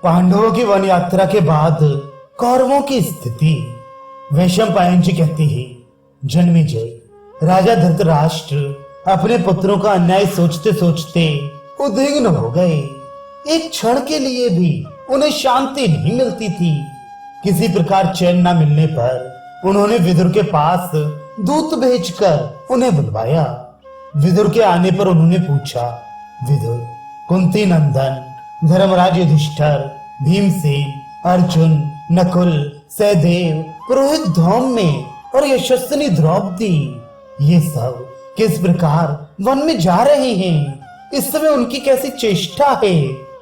पांडवों की वन यात्रा के बाद कौरवों की स्थिति। वैशंपायन जी कहते हैं, जन्मेजय राजा धृतराष्ट्र अपने पुत्रों का अन्याय सोचते सोचते उद्विग्न हो गए। एक क्षण के लिए भी उन्हें शांति नहीं मिलती थी। किसी प्रकार चैन न मिलने पर उन्होंने विदुर के पास दूत भेजकर उन्हें बुलवाया। विदुर के आने पर उन्होंने पूछा, विदुर, कुंती नंदन, धर्मराज युधिष्ठिर, भीमसेन, अर्जुन, नकुल, सहदेव, पुरोहित धौम्य और यशस्विनी द्रौपदी, ये सब किस प्रकार वन में जा रहे हैं? इस समय उनकी कैसी चेष्टा है?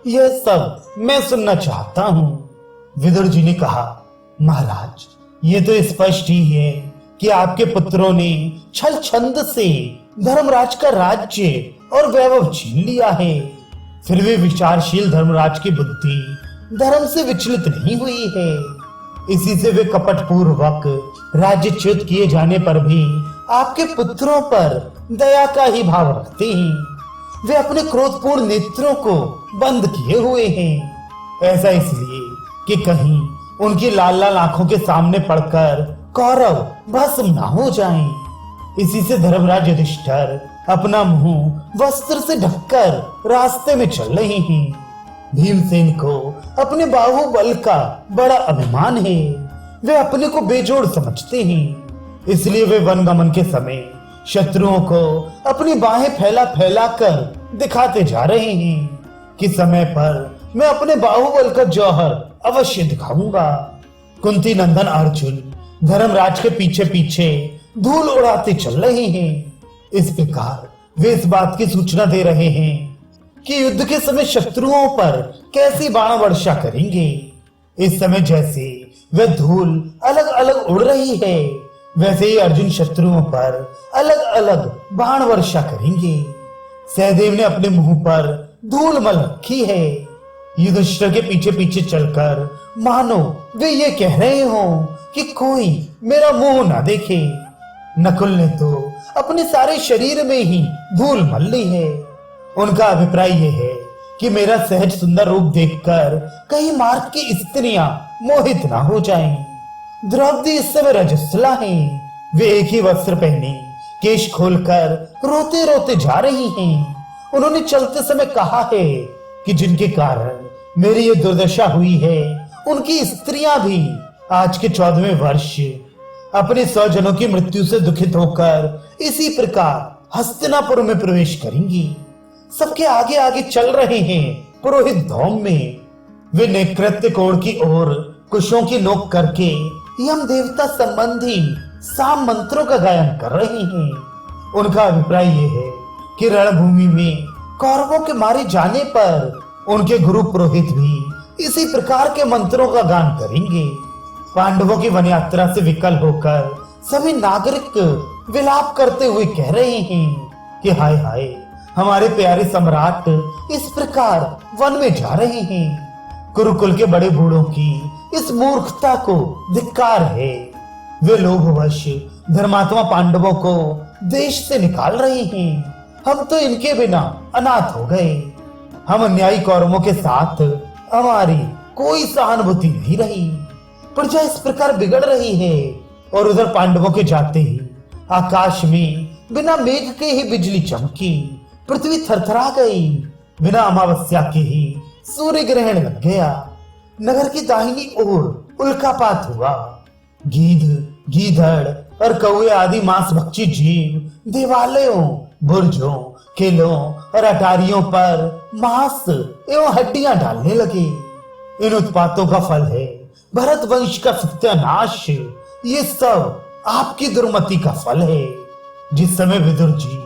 यह सब मैं सुनना चाहता हूँ। विदुर जी ने कहा, महाराज, ये तो स्पष्ट ही है कि आपके पुत्रों ने छल छंद से धर्मराज का राज्य और वैभव छीन लिया है। फिर भी विचारशील धर्मराज की बुद्धि धर्म से विचलित नहीं हुई है। इसी से वे कपट पूर्वक राज्यच्युत किए जाने पर भी आपके पुत्रों पर दया का ही भाव रखते हैं। वे अपने क्रोधपूर्ण नेत्रों को बंद किए हुए हैं। ऐसा इसलिए कि कहीं उनकी लाल लाल आंखों के सामने पड़कर कौरव भस्म न हो जाएं। इसी से धर्मराज युधिष्ठिर अपना मुंह वस्त्र से ढककर रास्ते में चल रहे हैं। भीमसेन को अपने बाहुबल का बड़ा अभिमान है। वे अपने को बेजोड़ समझते हैं। इसलिए वे वनगमन के समय शत्रुओं को अपनी बाहें फैला फैला कर दिखाते जा रहे हैं कि समय पर मैं अपने बाहुबल का जौहर अवश्य दिखाऊंगा। कुंती नंदन अर्जुन धर्मराज के पीछे पीछे धूल उड़ाते चल रहे हैं। इस प्रकार वे इस बात की सूचना दे रहे हैं कि युद्ध के समय शत्रुओं पर कैसी बाण वर्षा करेंगे। इस समय जैसे वे धूल अलग अलग उड़ रही है, वैसे ही अर्जुन शत्रुओं पर अलग अलग बाण वर्षा करेंगे। सहदेव ने अपने मुंह पर धूल मल रखी है। युधिष्ठिर के पीछे पीछे चलकर मानो वे ये कह रहे हो कि कोई मेरा मुंह ना देखे। नकुल ने तो अपने सारे शरीर में ही धूल मल ली है। उनका अभिप्राय यह है कि मेरा सहज सुंदर रूप देखकर कहीं मार्ग की स्त्रियां मोहित ना हो जाएं। द्रौपदी इस समय रजस्वला हैं। वे एक ही वस्त्र पहने केश खोलकर रोते रोते जा रही हैं। उन्होंने चलते समय कहा है कि जिनके कारण मेरी ये दुर्दशा हुई है, उनकी स्त्रियां भी आज के 14वें वर्ष अपने स्वजनों की मृत्यु से दुखित होकर इसी प्रकार हस्तिनापुर में प्रवेश करेंगी। सबके आगे आगे चल रहे हैं पुरोहित धौम्य। वे नेकृत्य कोण की ओर कुशों की नोक करके यम देवता संबंधी साम मंत्रों का गायन कर रहे हैं। उनका अभिप्राय यह है कि रणभूमि में कौरवों के मारे जाने पर उनके गुरु पुरोहित भी इसी प्रकार के मंत्रों का गान करेंगे। पांडवों की वन यात्रा से विकल होकर सभी नागरिक विलाप करते हुए कह रहे हैं कि हाय हाय, हमारे प्यारे सम्राट इस प्रकार वन में जा रहे हैं। कुरुकुल के बड़े बूढ़ों की इस मूर्खता को धिक्कार है। वे लोभवश धर्मात्मा पांडवों को देश से निकाल रहे हैं। हम तो इनके बिना अनाथ हो गए। हम अन्यायी कौरवों के साथ हमारी कोई सहानुभूति नहीं रही। प्रजा इस प्रकार बिगड़ रही है और उधर पांडवों के जाते ही आकाश में बिना मेघ के ही बिजली चमकी, पृथ्वी थरथरा गई। बिना अमावस्या के ही सूर्य ग्रहण लग गया। नगर की दाहिनी ओर उल्कापात हुआ। गीध, गीधड़ और कौए आदि मांस भक्षी जीव देवालयों, बुर्जों, किलों और अटारियों पर मांस एवं हड्डियां डालने लगे। इन उत्पातों का फल है भरत वंश का सत्यानाश। ये सब आपकी दुर्मति का फल है। जिस समय विदुर जी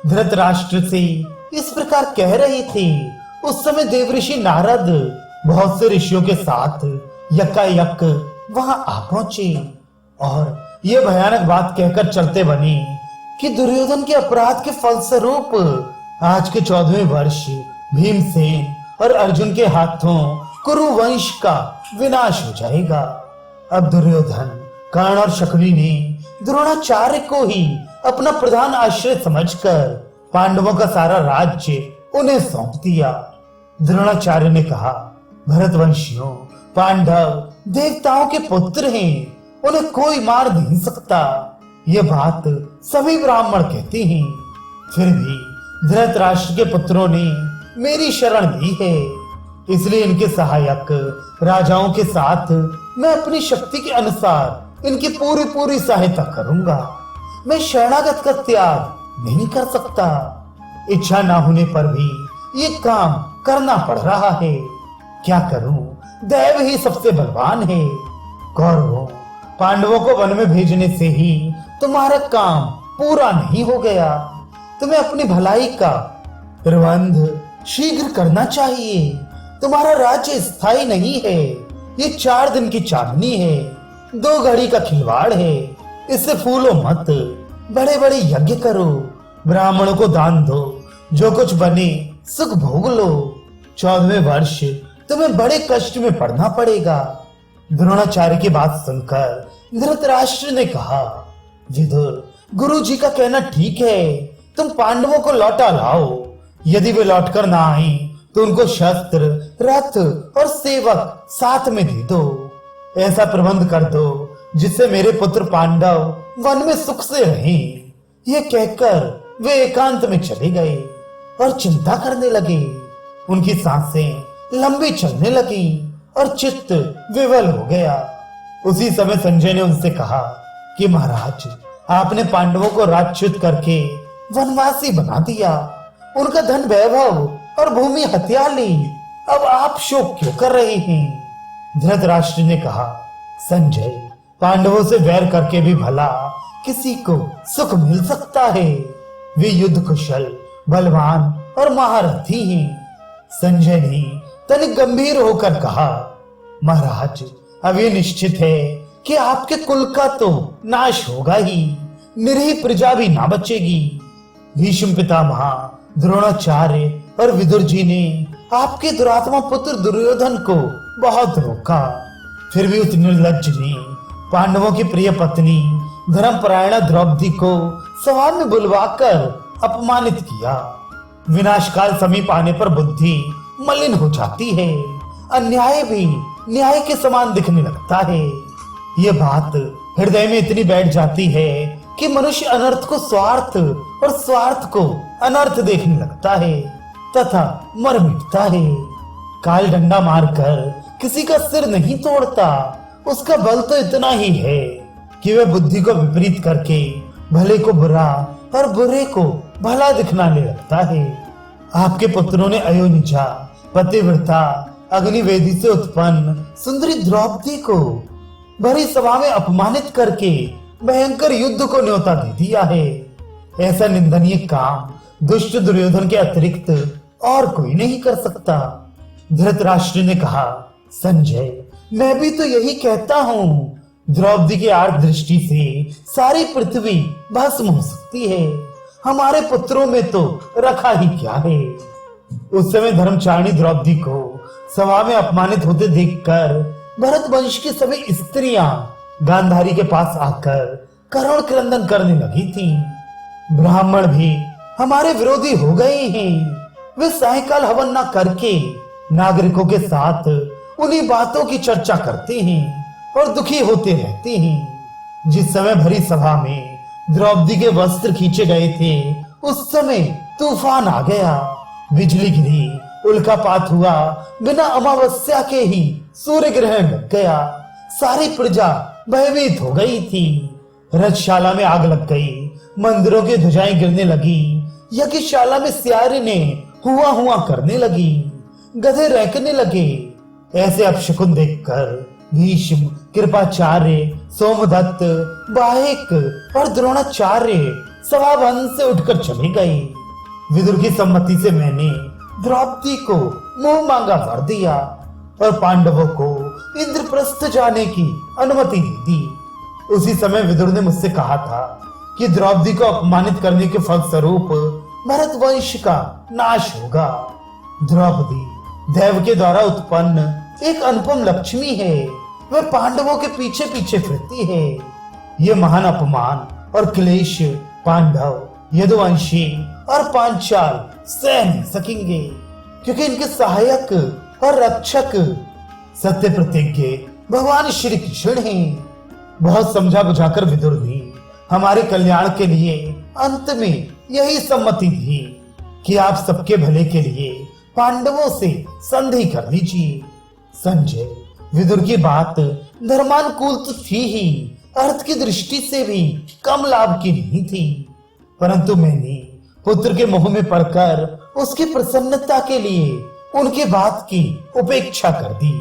धृतराष्ट्र से इस प्रकार कह रहे थे, उस समय देवऋषि नारद बहुत से ऋषियों के साथ यकायक वहां आ पहुंचे और ये भयानक बात कहकर चलते बने कि दुर्योधन के अपराध के फलस्वरूप आज के 14वें वर्ष भीमसेन और अर्जुन के हाथों कुरु वंश का विनाश हो जाएगा। अब दुर्योधन, कर्ण और शकुनी ने द्रोणाचार्य को ही अपना प्रधान आश्रय समझकर पांडवों का सारा राज्य उन्हें सौंप दिया। द्रोणाचार्य ने कहा, भरतवंशियों, पांडव देवताओं के पुत्र हैं, उन्हें कोई मार नहीं सकता, ये बात सभी ब्राह्मण कहते हैं। फिर भी धृतराष्ट्र के पुत्रों ने मेरी शरण ली है, इसलिए इनके सहायक राजाओं के साथ मैं अपनी शक्ति के अनुसार इनकी पूरी पूरी सहायता करूंगा। मैं शरणागत का त्याग नहीं कर सकता। इच्छा ना होने पर भी ये काम करना पड़ रहा है। क्या करूं, दैव ही सबसे बलवान है। कौरवों, पांडवों को वन में भेजने से ही तुम्हारा काम पूरा नहीं हो गया। तुम्हें अपनी भलाई का प्रबंध शीघ्र करना चाहिए। तुम्हारा राज्य स्थायी नहीं है, ये 4 दिन की चांदनी है, 2 घड़ी का खिलवाड़ है। इससे फूलो मत, बड़े बड़े यज्ञ करो, ब्राह्मणों को दान दो, जो कुछ बने सुख भोग लो। 14वें वर्ष तुम्हें बड़े कष्ट में पड़ना पड़ेगा। द्रोणाचार्य की बात सुनकर धृतराष्ट्र ने कहा, विदुर, गुरु जी का कहना ठीक है, तुम पांडवों को लौटा लाओ। यदि वे लौटकर ना आए तो उनको शस्त्र, रथ और सेवक साथ में दे दो। ऐसा प्रबंध कर दो जिससे मेरे पुत्र पांडव वन में सुख से रहें। ये कहकर वे एकांत में चले गए और चिंता करने लगे। उनकी सांसें लंबी चलने लगी और चित्त विवल हो गया। उसी समय संजय ने उनसे कहा कि महाराज, आपने पांडवों को राज्यच्युत करके वनवासी बना दिया, उनका धन वैभव और भूमि हत्या ली। अब आप शोक क्यों कर रहे हैं? धृतराष्ट्र ने कहा, संजय, पांडवों से वैर करके भी भला किसी को सुख मिल सकता है। वे युद्ध कुशल, बलवान और महारथी हैं। संजय ने तनिक गंभीर होकर कहा, महाराज, अब ये निश्चित है कि आपके कुल का तो नाश होगा ही, निरीह प्रजा भी ना बचेगी। भीष्म पितामह, द्रोणाचार्य और विदुर जी ने आपके दुरात्मा पुत्र दुर्योधन को बहुत रोका, फिर भी उस निर्लज्ज ने पांडवों की प्रिय पत्नी धर्मपरायणा द्रौपदी को सभा में बुलवाकर अपमानित किया। विनाशकाल समीप आने पर बुद्धि मलिन हो जाती है, अन्याय भी न्याय के समान दिखने लगता है। ये बात हृदय में इतनी बैठ जाती है कि मनुष्य अनर्थ को स्वार्थ और स्वार्थ को अनर्थ देखने लगता है तथा मर मिटता है। काल डंडा मारकर किसी का सिर नहीं तोड़ता, उसका बल तो इतना ही है कि वह बुद्धि को विपरीत करके भले को बुरा और बुरे को भला दिखलाने लगता है। आपके पुत्रों ने अयोनिजा, पतिव्रता, अग्निवेदी से उत्पन्न सुंदरी द्रौपदी को भरी सभा में अपमानित करके भयंकर युद्ध को न्योता दे दिया है। ऐसा निंदनीय काम दुष्ट दुर्योधन के अतिरिक्त और कोई नहीं कर सकता। धृतराष्ट्र ने कहा, संजय, मैं भी तो यही कहता हूँ। द्रौपदी की आर्ट दृष्टि से सारी पृथ्वी भस्म हो सकती है, हमारे पुत्रों में तो रखा ही क्या है। उस समय धर्मचारिणी द्रौपदी को सभा में अपमानित होते देखकर भरत वंश की सभी स्त्रियां गांधारी के पास आकर करुण क्रंदन करने लगी थी। ब्राह्मण भी हमारे विरोधी हो गए हैं। वे सायंकाल हवन न करके नागरिकों के साथ उन्हीं बातों की चर्चा करते हैं और दुखी होते रहते हैं। जिस समय भरी सभा में द्रौपदी के वस्त्र खींचे गए थे, उस समय तूफान आ गया, बिजली गिरी, उल्कापात हुआ, बिना अमावस्या के ही सूर्य ग्रहण लग गया। सारी प्रजा भयभीत हो गई थी। रथशाला में आग लग गई, मंदिरों की ध्वजाएं गिरने लगी, यज्ञशाला में सियारे ने हुआ हुआ करने लगी, गधे रैंकने लगे। ऐसे अपशकुन देखकर भीष्म, कृपाचार्य, सोमदत्त, बाहिक और द्रोणाचार्य सभाभवन से उठकर चले गए। विदुर की सम्मति से मैंने द्रौपदी को मुंह मांगा वर दिया और पांडवों को इंद्रप्रस्थ जाने की अनुमति दे दी। उसी समय विदुर ने मुझसे कहा था कि द्रौपदी को अपमानित करने के फलस्वरूप भरत वंश का नाश होगा। द्रौपदी देव के द्वारा उत्पन्न एक अनुपम लक्ष्मी है, वह पांडवों के पीछे पीछे फिरती है। ये महान अपमान और क्लेश पांडव, यदुवंशी और पांचाल सह नहीं सकेंगे, क्योंकि इनके सहायक और रक्षक सत्य प्रतिज्ञ भगवान श्री कृष्ण हैं। बहुत समझा बुझाकर विदुर भी हमारे कल्याण के लिए अंत में यही सम्मति दी कि आप सबके भले के लिए पांडवों से संधि कर लीजिए। संजय, विदुर की बात धर्मानुकूल तो थी ही, अर्थ की दृष्टि से भी कम लाभ की नहीं थी, परंतु मैंने पुत्र के मोह में पड़कर उसकी प्रसन्नता के लिए उनकी बात की उपेक्षा कर दी।